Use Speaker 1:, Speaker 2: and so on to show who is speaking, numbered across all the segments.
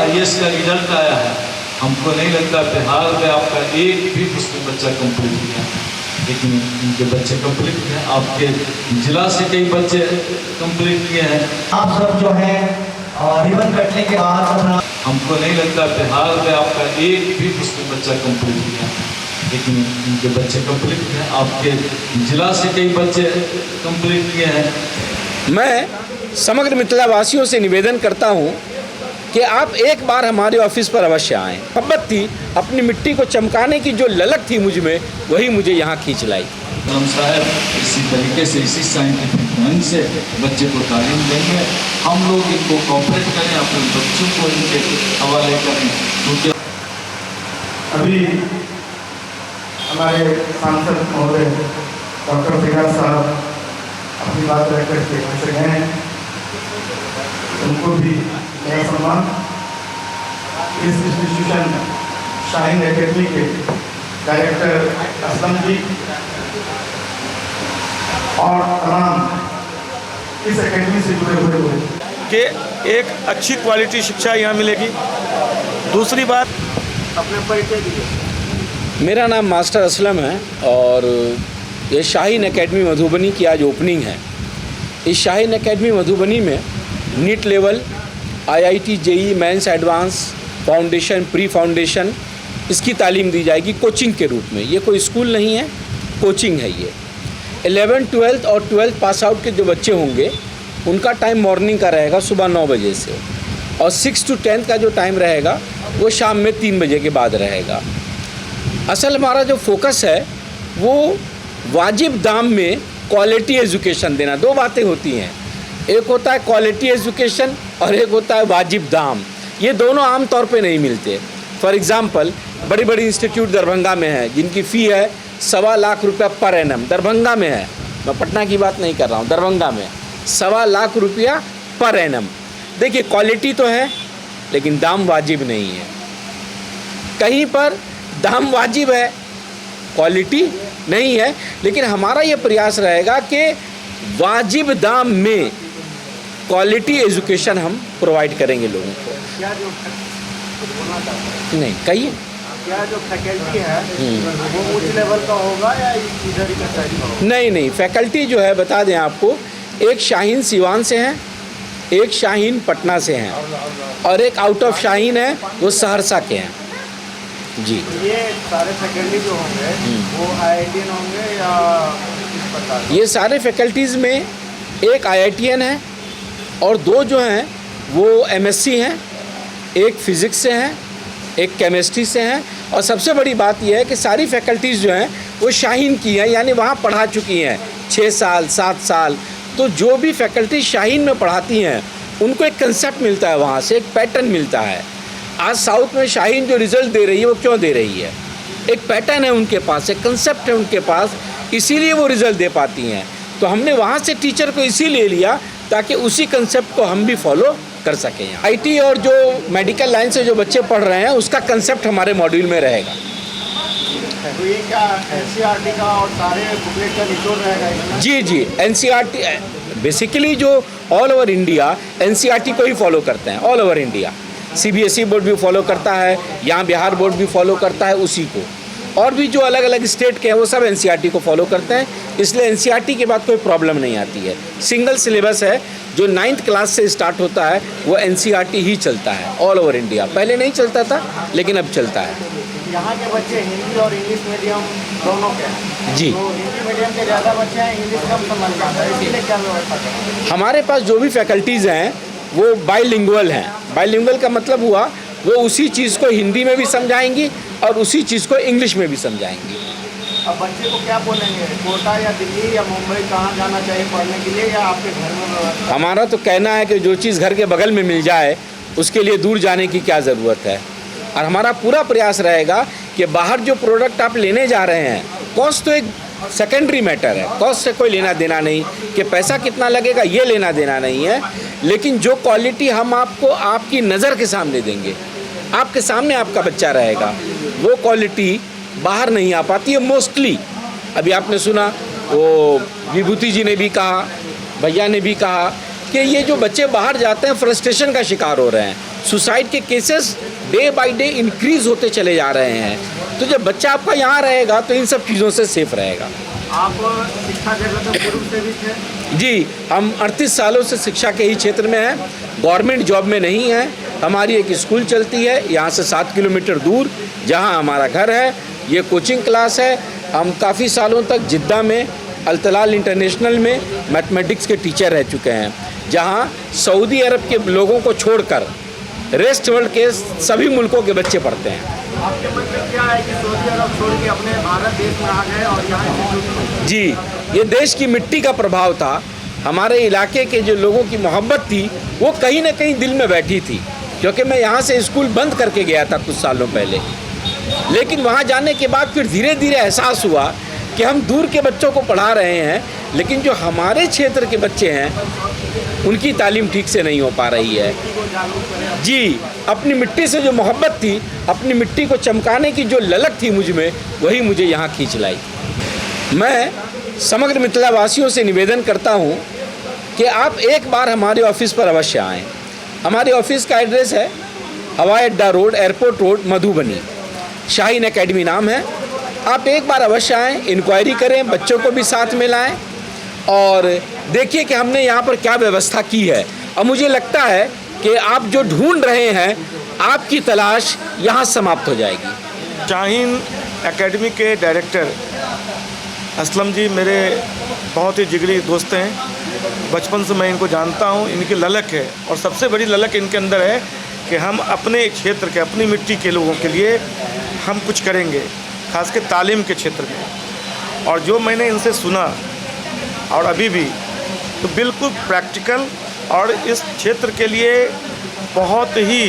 Speaker 1: IAS का result आया है, हमको नहीं लगता बिहार में आपका एक भी मुस्लिम बच्चा कंप्लीट किया, लेकिन इनके बच्चे कंप्लीट किए। आपके जिला से कई बच्चे कंप्लीट किए हैं।
Speaker 2: आप सब जो है रिबन कटने के बाद अपना,
Speaker 1: हमको नहीं लगता बिहार में आपका एक भी मुस्लिम बच्चा कंप्लीट किया, लेकिन इनके बच्चे कंप्लीट किए। आपके जिला से कई बच्चे कंप्लीट किए हैं।
Speaker 3: मैं समग्र मिथिला वासियों से निवेदन करता हूं कि आप एक बार हमारे ऑफिस पर अवश्य आएँ। मोहब्बत थी, अपनी मिट्टी को चमकाने की जो ललक थी मुझ में, वही मुझे यहाँ खींच लाई।
Speaker 1: हम साहब इसी तरीके से, इसी साइंटिफिक ढंग से बच्चे को तालीम देंगे। हम लोग इनको कॉपरेट करें, अपने बच्चों को इनके हवाले करें, क्योंकि
Speaker 4: अभी हमारे सांसद महोदय डॉक्टर बिहार साहब अपनी बात रख करके यहाँ से गए हैं, उनको भी मेरा सम्मान। इस इंस्टीट्यूशन शाहीन एकेडमी के डायरेक्टर असलम जी और तमाम इस एकेडमी से जुड़े हुए
Speaker 5: कि एक अच्छी क्वालिटी शिक्षा यहाँ मिलेगी। दूसरी बात, अपने परिचय दीजिए।
Speaker 3: मेरा नाम मास्टर असलम है और ये शाहीन एकेडमी मधुबनी की आज ओपनिंग है। इस शाहीन एकेडमी मधुबनी में NEET level, IIT, JEE mains, advance, foundation, pre foundation इसकी तालीम दी जाएगी कोचिंग के रूप में। ये कोई स्कूल नहीं है, कोचिंग है ये। 11th, 12th और 12th पास आउट के जो बच्चे होंगे उनका टाइम मॉर्निंग का रहेगा सुबह 9 बजे से, और 6 to 10 का जो टाइम रहेगा वो शाम में 3 बजे के बाद रहेगा। असल हमारा जो फोकस है वो वाजिब दाम में क्वालिटी एजुकेशन देना। दो बातें होती हैं, एक होता है क्वालिटी एजुकेशन और एक होता है वाजिब दाम। ये दोनों आम तौर पे नहीं मिलते। फॉर एग्ज़ाम्पल, बड़ी बड़ी इंस्टीट्यूट दरभंगा में है जिनकी फ़ी है 1.25 लाख रुपया पर एनम। दरभंगा में है, मैं पटना की बात नहीं कर रहा हूँ, दरभंगा में 1.25 लाख रुपया पर एनम। देखिए, क्वालिटी तो है लेकिन दाम वाजिब नहीं है। कहीं पर दाम वाजिब है, क्वालिटी नहीं है, लेकिन हमारा ये प्रयास रहेगा कि वाजिब दाम में क्वालिटी एजुकेशन हम प्रोवाइड करेंगे लोगों को।
Speaker 5: क्या जो
Speaker 3: नहीं कहिए,
Speaker 5: क्या जो फैकल्टी है वो उच्च लेवल का होगा या इधर ही का साइड का होगा?
Speaker 3: नहीं, फैकल्टी जो है बता दें आपको, एक शाहीन सिवान से हैं, एक शाहीन पटना से हैं और एक आउट ऑफ शाहीन है, वो सहरसा के हैं जी।
Speaker 5: ये सारे फैकल्टी जो होंगे वो IITian होंगे या किस प्रकार?
Speaker 3: ये सारे फैकल्टीज़ में एक IITian है और दो जो हैं वो MSc हैं, एक फ़िज़िक्स से हैं, एक केमिस्ट्री से हैं, और सबसे बड़ी बात यह है कि सारी फैकल्टीज़ जो हैं वो शाहीन की हैं, यानी वहाँ पढ़ा चुकी हैं 6 साल 7 साल। तो जो भी फैकल्टी शाहीन में पढ़ाती हैं उनको एक कंसेप्ट मिलता है, वहाँ से एक पैटर्न मिलता है। आज साउथ में शाहीन जो रिज़ल्ट दे रही है वो क्यों दे रही है? एक पैटर्न है उनके पास, एक कंसेप्ट है उनके पास, इसीलिए वो रिज़ल्ट दे पाती हैं। तो हमने वहाँ से टीचर को इसीलिए लिया ताकि उसी कंसेप्ट को हम भी फॉलो कर सकें। IT और जो मेडिकल लाइन से जो बच्चे पढ़ रहे हैं उसका कंसेप्ट हमारे मॉड्यूल में रहेगा।
Speaker 5: तो ये क्या NCERT का और सारे बुकलेट का निचोड़ रहेगा इसमें?
Speaker 3: जी, NCERT बेसिकली जो ऑल ओवर इंडिया NCERT को ही फॉलो करते हैं। All over India CBSE board भी फॉलो करता है, यहाँ बिहार बोर्ड भी फॉलो करता है उसी को, और भी जो अलग अलग स्टेट के हैं वो सब NCERT को फॉलो करते हैं। इसलिए NCERT के बाद कोई प्रॉब्लम नहीं आती है। सिंगल सिलेबस है जो 9th क्लास से स्टार्ट होता है, वो NCERT ही चलता है ऑल ओवर इंडिया। पहले नहीं चलता था लेकिन अब चलता है।
Speaker 5: यहाँ के बच्चे हिंदी और इंग्लिश मीडियम दोनों के हैं
Speaker 3: जी।
Speaker 5: तो हिंदी मीडियम के ज़्यादा बच्चे हैं, इंग्लिश कम समझ में आता है, इसलिए क्या व्यवस्था करें?
Speaker 3: हमारे पास जो भी फैकल्टीज़ हैं वो बाइलिंगुअल हैं। बाइलिंगुअल का मतलब हुआ वो उसी चीज़ को हिंदी में भी समझाएंगी और उसी चीज़ को इंग्लिश में भी समझाएंगी।
Speaker 5: अब बच्चे को क्या बोलेंगे, कोटा या दिल्ली या मुंबई कहाँ जाना चाहिए पढ़ने के लिए, या आपके घर में व्यवस्था?
Speaker 3: हमारा तो कहना है कि जो चीज़ घर के बगल में मिल जाए उसके लिए दूर जाने की क्या ज़रूरत है। और हमारा पूरा प्रयास रहेगा कि बाहर जो प्रोडक्ट आप लेने जा रहे हैं, कॉस्ट तो एक सेकेंडरी मैटर है, कॉस्ट से कोई लेना देना नहीं, कि पैसा कितना लगेगा ये लेना देना नहीं है, लेकिन जो क्वालिटी हम आपको आपकी नज़र के सामने देंगे, आपके सामने आपका बच्चा रहेगा, वो क्वालिटी बाहर नहीं आ पाती है मोस्टली। अभी आपने सुना वो विभूति जी ने भी कहा, भैया ने भी कहा कि ये जो बच्चे बाहर जाते हैं फ्रस्ट्रेशन का शिकार हो रहे हैं। सुसाइड के cases day by day increase होते चले जा रहे हैं। तो जब बच्चा आपका यहाँ रहेगा तो इन सब चीज़ों से सेफ रहेगा।
Speaker 5: आप शिक्षा जगत में पूर्व से भी थे?
Speaker 3: जी, हम 38 सालों से शिक्षा के ही क्षेत्र में हैं, गवर्नमेंट जॉब में नहीं है। हमारी एक स्कूल चलती है यहाँ से 7 किलोमीटर दूर, जहाँ हमारा घर है। ये कोचिंग क्लास है। हम काफ़ी सालों तक जिद्दा में अल्तलाल इंटरनेशनल में मैथमेटिक्स के टीचर रह चुके हैं, जहाँ सऊदी अरब के लोगों को छोड़कर रेस्ट वर्ल्ड के सभी मुल्कों के बच्चे पढ़ते हैं।
Speaker 5: आपके मन में क्या है कि सऊदी अरब छोड़ के अपने भारत देश में आ गए और यहाँ?
Speaker 3: जी, ये देश की मिट्टी का प्रभाव था। हमारे इलाके के जो लोगों की मोहब्बत थी वो कहीं ना कहीं दिल में बैठी थी, क्योंकि मैं यहाँ से स्कूल बंद करके गया था कुछ सालों पहले। लेकिन वहाँ जाने के बाद फिर धीरे धीरे एहसास हुआ कि हम दूर के बच्चों को पढ़ा रहे हैं, लेकिन जो हमारे क्षेत्र के बच्चे हैं उनकी तालीम ठीक से नहीं हो पा रही है। जी, अपनी मिट्टी से जो मोहब्बत थी, अपनी मिट्टी को चमकाने की जो ललक थी मुझ में, वही मुझे यहाँ खींच लाई। मैं समग्र मिथिला वासियों से निवेदन करता हूँ कि आप एक बार हमारे ऑफिस पर अवश्य आएँ। हमारे ऑफिस का एड्रेस है हवाई अड्डा road, airport road, Madhubani. Shaheen academy नाम है। आप एक बार अवश्य आएँ, इंक्वायरी करें, बच्चों को भी साथ में लाएँ और देखिए कि हमने यहाँ पर क्या व्यवस्था की है। और मुझे लगता है कि आप जो ढूंढ रहे हैं, आपकी तलाश यहाँ समाप्त हो जाएगी।
Speaker 5: शाहीन एकेडमी के डायरेक्टर असलम जी मेरे बहुत ही जिगरी दोस्त हैं। बचपन से मैं इनको जानता हूँ। इनकी ललक है और सबसे बड़ी ललक इनके अंदर है कि हम अपने क्षेत्र के, अपनी मिट्टी के लोगों के लिए हम कुछ करेंगे, खासकर तालीम के क्षेत्र में। और जो मैंने इनसे सुना और अभी भी, तो बिल्कुल प्रैक्टिकल और इस क्षेत्र के लिए बहुत ही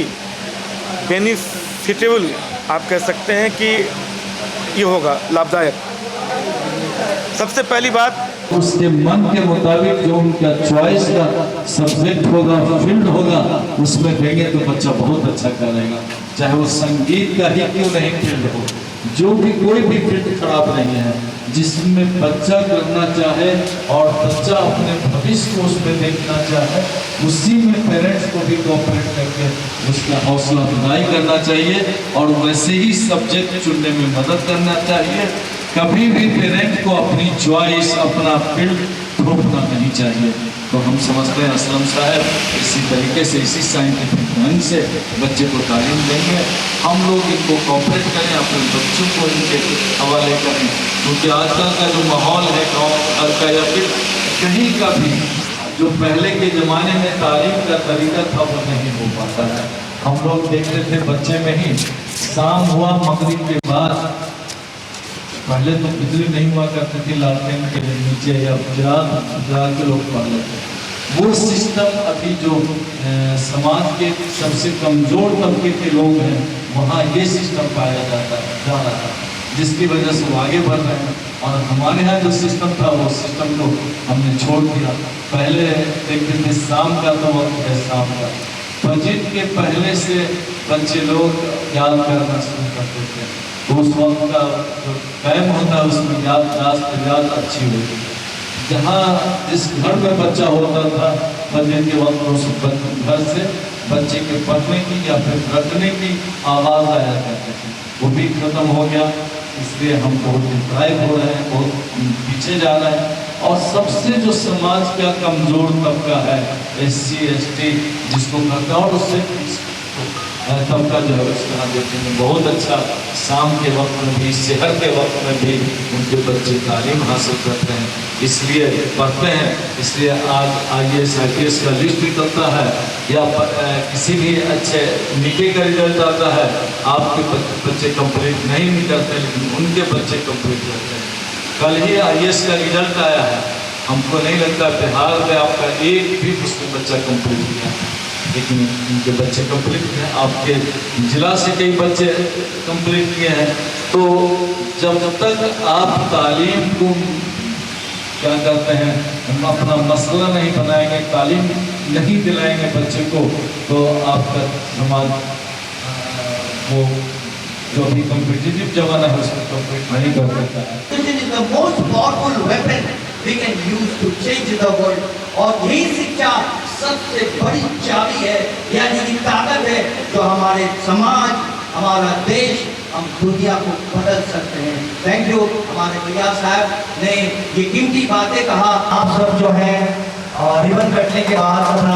Speaker 5: बेनिफिटेबल आप कह सकते हैं कि ये होगा लाभदायक। सबसे पहली बात,
Speaker 1: उसके मन के मुताबिक जो उनका चॉइस का सब्जेक्ट होगा, फील्ड होगा, उसमें देंगे तो बच्चा बहुत अच्छा करेगा। चाहे वो संगीत का ही क्यों नहीं फील्ड हो, जो भी कोई भी फील्ड खराब नहीं है, जिसमें बच्चा करना चाहे और बच्चा अपने भविष्य को उसमें देखना चाहे, उसी में पेरेंट्स को भी कोऑपरेट करके उसका हौसला अफजाई करना चाहिए और वैसे ही सब्जेक्ट चुनने में मदद करना चाहिए। कभी भी पेरेंट को अपनी चॉइस, अपना फील्ड थोपना नहीं चाहिए। तो हम समझते हैं असलम साहब इसी तरीके से, इसी साइंटिफिक ढंग से बच्चे को तालीम देंगे। हम लोग इनको कोऑपरेट करें, अपने बच्चों को इनके हवाले करें, क्योंकि आजकल का जो माहौल है गाँव घर का या फिर कहीं का भी, जो पहले के ज़माने में तालीम का तरीका था वो नहीं हो पाता है। हम लोग देखते थे बच्चे में ही, शाम हुआ मगरिब के बाद, पहले तो बिजली नहीं हुआ करती थी, लालटेन के नीचे या गुजरात के लोग पढ़ लेते। वो सिस्टम अभी जो समाज के सबसे कमज़ोर तबके के लोग हैं वहाँ ये सिस्टम पाया जा रहा था, जिसकी वजह से वो आगे बढ़ रहे हैं। और हमारे यहाँ जो सिस्टम था वो सिस्टम को हमने छोड़ दिया। पहले देखते थे शाम का तो वक्त है, शाम का फजर के पहले से बच्चे लोग याद करना शुरू करते थे। तो उस वक्त का जो टाइम होता है उसमें याद अच्छी होती। जहाँ जिस घर में बच्चा होता था फजर के वक्त उस घर से बच्चे के पढ़ने की या फिर रटने की आवाज़ आया करती थी, वो भी खत्म हो गया। इसलिए हम बहुत डिप्राइव हो रहे हैं, बहुत पीछे जा रहे हैं। और सबसे जो समाज का कमज़ोर तबका है SC ST जिसको करता है, और उससे तबका जो है उसका हम देखेंगे बहुत अच्छा शाम के वक्त में भी, शहर के वक्त में भी उनके बच्चे तालीम हासिल करते हैं, इसलिए पढ़ते हैं। इसलिए आज IAS IPS का लिस्ट निकलता है या किसी भी अच्छे निके का रिजल्ट आता है, आपके बच्चे कंप्लीट नहीं निकलते लेकिन उनके बच्चे कंप्लीट करते हैं। कल ही IAS का रिजल्ट आया है, हमको नहीं लगता बिहार में आपका एक भी मुस्लिम बच्चा कंप्लीट किया, लेकिन इनके बच्चे कंप्लीट हैं। आपके जिला से कई बच्चे कंप्लीट किए हैं। तो जब तक आप तालीम को क्या कहते हैं, हम अपना मसला नहीं बनाएंगे, तालीम नहीं दिलाएंगे बच्चे को, तो आपका समाज वो जो भी कॉम्पिटिटिव जमाना है उसमें कम्पीट नहीं कर सकता है।
Speaker 2: Education is the most powerful weapon we can use to change the world। और यही शिक्षा सबसे बड़ी चाबी है
Speaker 6: यानी कि ताकत है जो हमारे समाज, हमारा देश, हम दुनिया को बदल सकते हैं। Thank you. हमारे भैया साहब ने ये कीमती बातें कहा।
Speaker 2: आप सब जो है रिबन कटने के बाद अपना